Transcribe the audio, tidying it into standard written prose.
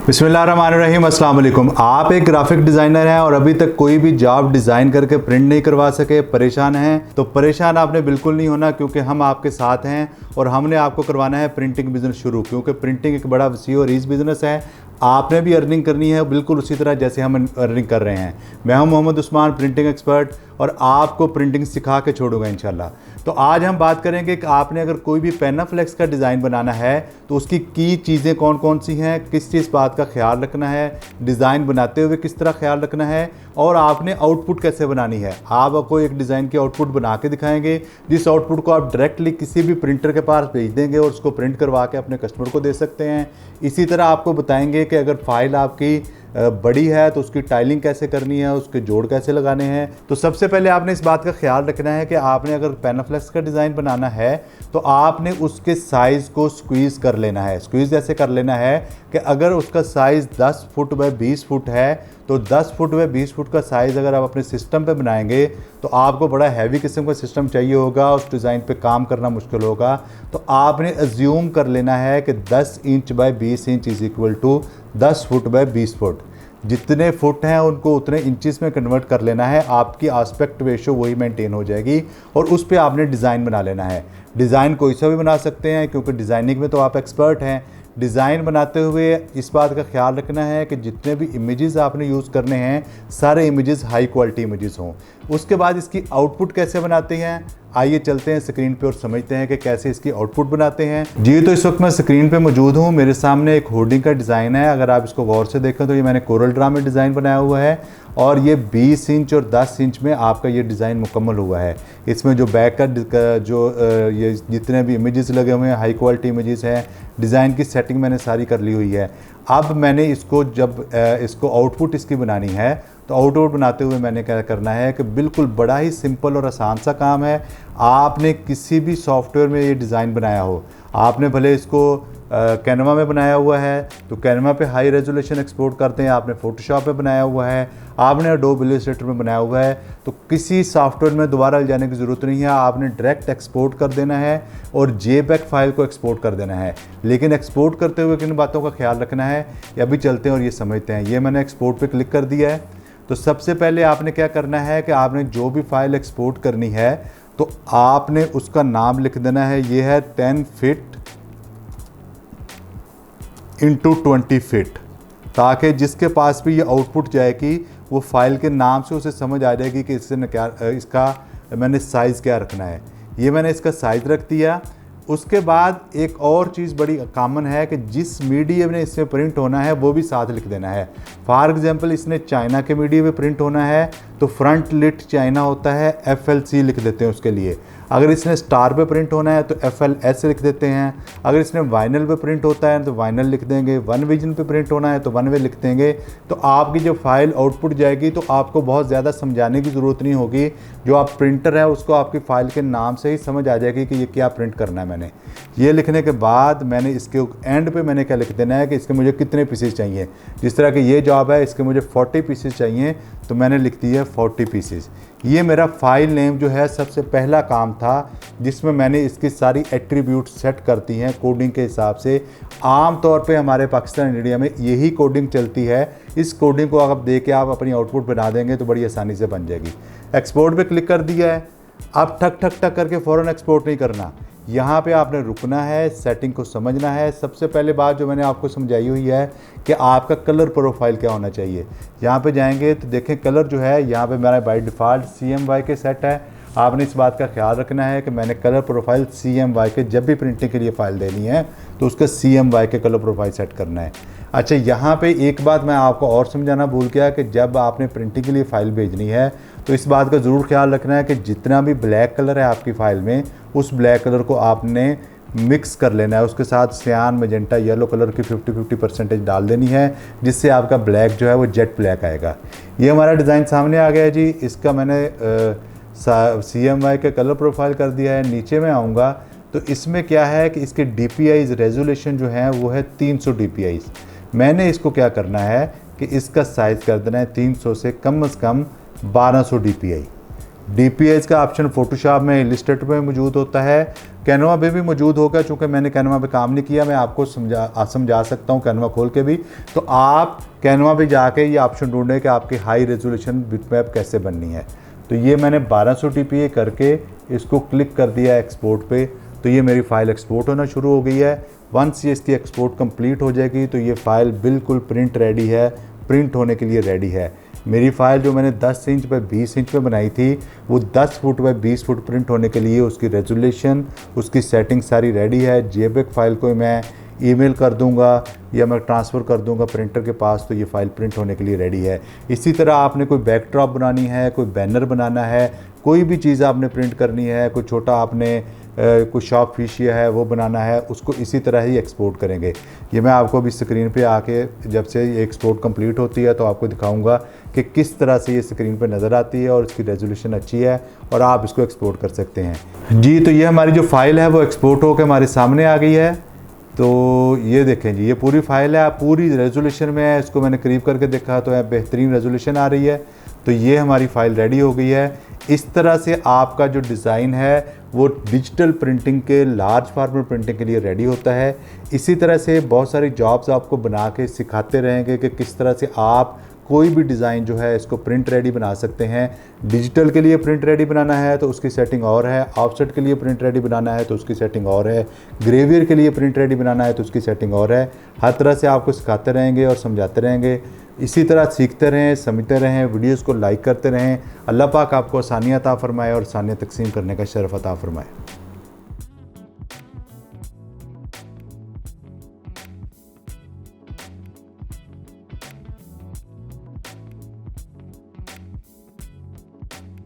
बिस्मिल्लाहिर्रहमानिर्रहीम, अस्सलाम वालेकुम। आप एक ग्राफिक डिज़ाइनर हैं और अभी तक कोई भी जॉब डिज़ाइन करके प्रिंट नहीं करवा सके, परेशान हैं, तो परेशान आपने बिल्कुल नहीं होना, क्योंकि हम आपके साथ हैं और हमने आपको करवाना है प्रिंटिंग बिज़नेस शुरू। क्योंकि प्रिंटिंग एक बड़ा वसी और रीच बिज़नेस है। आपने भी अर्निंग करनी है बिल्कुल उसी तरह जैसे हम अर्निंग कर रहे हैं। मैं हूं मोहम्मद उस्मान, प्रिंटिंग एक्सपर्ट, और आपको प्रिंटिंग सिखा के छोड़ूंगा इंशाल्लाह। तो आज हम बात करेंगे कि आपने अगर कोई भी पेनाफ्लेक्स का डिज़ाइन बनाना है तो उसकी की चीज़ें कौन कौन सी हैं, किस चीज़ बात का ख्याल रखना है, डिज़ाइन बनाते हुए किस तरह ख्याल रखना है, और आपने आउटपुट कैसे बनानी है। आप आपको एक डिज़ाइन की आउटपुट बना के दिखाएंगे, जिस आउटपुट को आप डायरेक्टली किसी भी प्रिंटर के पास भेज देंगे और उसको प्रिंट करवा के अपने कस्टमर को दे सकते हैं। इसी तरह आपको बताएंगे कि अगर फाइल आपकी बड़ी है तो उसकी टाइलिंग कैसे करनी है, उसके जोड़ कैसे लगाने हैं। तो सबसे पहले आपने इस बात का ख्याल रखना है कि आपने अगर पेनाफ्लेक्स का डिज़ाइन बनाना है तो आपने उसके साइज़ को स्क्वीज़ कर लेना है। स्क्वीज़ ऐसे कर लेना है कि अगर उसका साइज़ 10 फुट बाय 20 फुट है तो 10 फुट बाय 20 फुट का साइज़ अगर आप अपने सिस्टम पे बनाएंगे तो आपको बड़ा हैवी किस्म का सिस्टम चाहिए होगा, उस डिज़ाइन पे काम करना मुश्किल होगा। तो आपने अज्यूम कर लेना है कि 10 inch by 20 inch is equal to 10 foot by 20 foot. जितने फुट हैं उनको उतने इंचेस में कन्वर्ट कर लेना है। आपकी आस्पेक्ट रेशो वही मेंटेन हो जाएगी और उस पर आपने डिज़ाइन बना लेना है। डिज़ाइन कोई सा भी बना सकते हैं क्योंकि डिज़ाइनिंग में तो आप एक्सपर्ट हैं। डिज़ाइन बनाते हुए इस बात का ख्याल रखना है कि जितने भी इमेजेस आपने यूज़ करने हैं सारे इमेजेस हाई क्वालिटी इमेजेस हों। उसके बाद इसकी आउटपुट कैसे बनाते हैं, आइए चलते हैं स्क्रीन पे और समझते हैं कि कैसे इसकी आउटपुट बनाते हैं। जी, तो इस वक्त मैं स्क्रीन पे मौजूद हूँ। मेरे सामने एक होर्डिंग का डिज़ाइन है। अगर आप इसको गौर से देखें तो ये मैंने कोरल ड्रा में डिज़ाइन बनाया हुआ है और ये 20 इंच और 10 इंच में आपका ये डिज़ाइन मुकम्मल हुआ है। इसमें जो बैक का जो ये जितने भी इमेजेस लगे हुए हैं हाई क्वालिटी इमेजेस हैं, डिज़ाइन की सेटिंग मैंने सारी कर ली हुई है। अब मैंने इसको जब इसको आउटपुट इसकी बनानी है तो आउटपुट बनाते हुए मैंने क्या करना है कि बिल्कुल बड़ा ही सिंपल और आसान सा काम है। आपने किसी भी सॉफ्टवेयर में ये डिज़ाइन बनाया हो, आपने भले इसको कैनवा में बनाया हुआ है तो कैनवा पे हाई रेजोल्यूशन एक्सपोर्ट करते हैं, आपने फोटोशॉप में बनाया हुआ है, आपने एडोब इलस्ट्रेटर में बनाया हुआ है, तो किसी सॉफ्टवेयर में दोबारा जाने की ज़रूरत नहीं है। आपने डायरेक्ट एक्सपोर्ट कर देना है और जेपीईजी फाइल को एक्सपोर्ट कर देना है। लेकिन एक्सपोर्ट करते हुए किन बातों का ख्याल रखना है ये अभी चलते हैं और ये समझते हैं। ये मैंने एक्सपोर्ट पे क्लिक कर दिया है। तो सबसे पहले आपने क्या करना है कि आपने जो भी फाइल एक्सपोर्ट करनी है तो आपने उसका नाम लिख देना है। ये है 10 फीट इंटू 20 फीट, ताकि जिसके पास भी ये आउटपुट जाएगी वो फाइल के नाम से उसे समझ आ जाएगी कि इसका मैंने साइज़ क्या रखना है। ये मैंने इसका साइज़ रख दिया। उसके बाद एक और चीज़ बड़ी कॉमन है कि जिस मीडियम में इसमें प्रिंट होना है वो भी साथ लिख देना है। फॉर एग्जांपल इसने चाइना के मीडियम में प्रिंट होना है तो फ्रंट लिट चाइना होता है, FLC लिख देते हैं उसके लिए। अगर इसने स्टार पे प्रिंट होना है तो FLS लिख देते हैं। अगर इसने वाइनल पे प्रिंट होता है तो वाइनल लिख देंगे। वन विजन पे प्रिंट होना है तो वन वे लिख देंगे। तो आपकी जब फाइल आउटपुट जाएगी तो आपको बहुत ज़्यादा समझाने की ज़रूरत नहीं होगी। जो आप प्रिंटर है उसको आपकी फ़ाइल के नाम से ही समझ आ जाएगी कि ये क्या प्रिंट करना है। मैंने ये लिखने के बाद मैंने इसके एंड पे मैंने क्या लिख देना है कि इसके मुझे कितने पीसेस चाहिए। जिस तरह की ये जॉब है इसके मुझे 40 पीसेस चाहिए तो मैंने लिख दी है 40 पीसेस। ये मेरा फाइल नेम जो है सबसे पहला काम था जिसमें मैंने इसकी सारी एट्रीब्यूट सेट करती हैं कोडिंग के हिसाब से। आम तौर पे हमारे पाकिस्तान इंडिया में यही कोडिंग चलती है। इस कोडिंग को आप दे के आप अपनी आउटपुट बना देंगे तो बड़ी आसानी से बन जाएगी। एक्सपोर्ट पे क्लिक कर दिया है। अब ठक ठक ठक करके फ़ौरन एक्सपोर्ट नहीं करना, यहाँ पे आपने रुकना है, सेटिंग को समझना है। सबसे पहले बात जो मैंने आपको समझाई हुई है कि आपका कलर प्रोफाइल क्या होना चाहिए। यहाँ पे जाएंगे तो देखें कलर जो है यहाँ पे मेरा बाय डिफ़ॉल्ट CMY के सेट है। आपने इस बात का ख्याल रखना है कि मैंने कलर प्रोफाइल CMY के जब भी प्रिंटिंग के लिए फ़ाइल देनी है तो उसका CMY के कलर प्रोफाइल सेट करना है। अच्छा, यहाँ पे एक बात मैं आपको और समझाना भूल गया कि जब आपने प्रिंटिंग के लिए फ़ाइल भेजनी है तो इस बात का ज़रूर ख्याल रखना है कि जितना भी ब्लैक कलर है आपकी फ़ाइल में उस ब्लैक कलर को आपने मिक्स कर लेना है। उसके साथ सियान, मैजेंटा, येलो कलर की 50-50% डाल देनी है, जिससे आपका ब्लैक जो है वो जेट ब्लैक आएगा। ये हमारा डिज़ाइन सामने आ गया है जी। इसका मैंने CMY के कलर प्रोफाइल कर दिया है। नीचे में आऊँगा तो इसमें क्या है कि इसके DPIs रेजोल्यूशन जो है वो है 300 DPIs। मैंने इसको क्या करना है कि इसका साइज़ कर देना है 300 से कम 1200 DPI। DPH का ऑप्शन फोटोशॉप में, इलस्ट्रेटर में मौजूद होता है, कैनवा पे भी मौजूद होगा। चूँकि मैंने कैनवा पे काम नहीं किया, मैं आपको समझा सकता हूँ कैनवा खोल के भी। तो आप कैनवा पे जाके ये ऑप्शन ढूंढें कि आपकी हाई रेजोल्यूशन बिटमैप कैसे बननी है। तो ये मैंने 1200 TPA करके इसको क्लिक कर दिया एक्सपोर्ट पे, तो ये मेरी फ़ाइल एक्सपोर्ट होना शुरू हो गई है। वंस ये इसकी एक्सपोर्ट कंप्लीट हो जाएगी तो ये फ़ाइल बिल्कुल प्रिंट रेडी है, प्रिंट होने के लिए रेडी है। मेरी फ़ाइल जो मैंने 10 इंच बाय 20 इंच पे बनाई थी, वो 10 फुट बाय 20 फुट प्रिंट होने के लिए उसकी रेजोल्यूशन, उसकी सेटिंग सारी रेडी है। JPEG फाइल को मैं ईमेल कर दूंगा या मैं ट्रांसफ़र कर दूंगा प्रिंटर के पास, तो ये फ़ाइल प्रिंट होने के लिए रेडी है। इसी तरह आपने कोई बैकड्रॉप बनानी है, कोई बैनर बनाना है, कोई भी चीज़ आपने प्रिंट करनी है, कोई छोटा आपने कोई शॉप फीशिया है वो बनाना है, उसको इसी तरह ही एक्सपोर्ट करेंगे। ये मैं आपको अभी स्क्रीन पे आके जब से ये एक्सपोर्ट कंप्लीट होती है तो आपको दिखाऊंगा कि किस तरह से ये स्क्रीन पे नज़र आती है और इसकी रेजोल्यूशन अच्छी है और आप इसको एक्सपोर्ट कर सकते हैं जी। तो ये हमारी जो फ़ाइल है वो एक्सपोर्ट होकर हमारे सामने आ गई है। तो ये देखें जी, ये पूरी फ़ाइल है, पूरी रेजोल्यूशन में है। इसको मैंने करीब करके देखा तो यहाँ बेहतरीन रेजोल्यूशन आ रही है। तो ये हमारी फ़ाइल रेडी हो गई है। इस तरह से आपका जो डिज़ाइन है वो डिजिटल प्रिंटिंग के, लार्ज फॉर्मेट प्रिंटिंग के लिए रेडी होता है। इसी तरह से बहुत सारी जॉब्स आपको बना के सिखाते रहेंगे कि किस तरह से आप कोई भी डिज़ाइन जो है इसको प्रिंट रेडी बना सकते हैं। डिजिटल के लिए प्रिंट रेडी बनाना है तो उसकी सेटिंग और है, ऑफसेट के लिए प्रिंट रेडी बनाना है तो उसकी सेटिंग और है, ग्रेवियर के लिए प्रिंट रेडी बनाना है तो उसकी सेटिंग और है। हर तरह से आपको सिखाते रहेंगे और समझाते रहेंगे। इसी तरह सीखते रहें, समझते रहें, वीडियोज़ को लाइक करते रहें। अल्लाह पाक आपको आसानियाँ अता फ़रमाए और आसानियाँ तकसीम करने का शरफ़ अता फ़रमाए।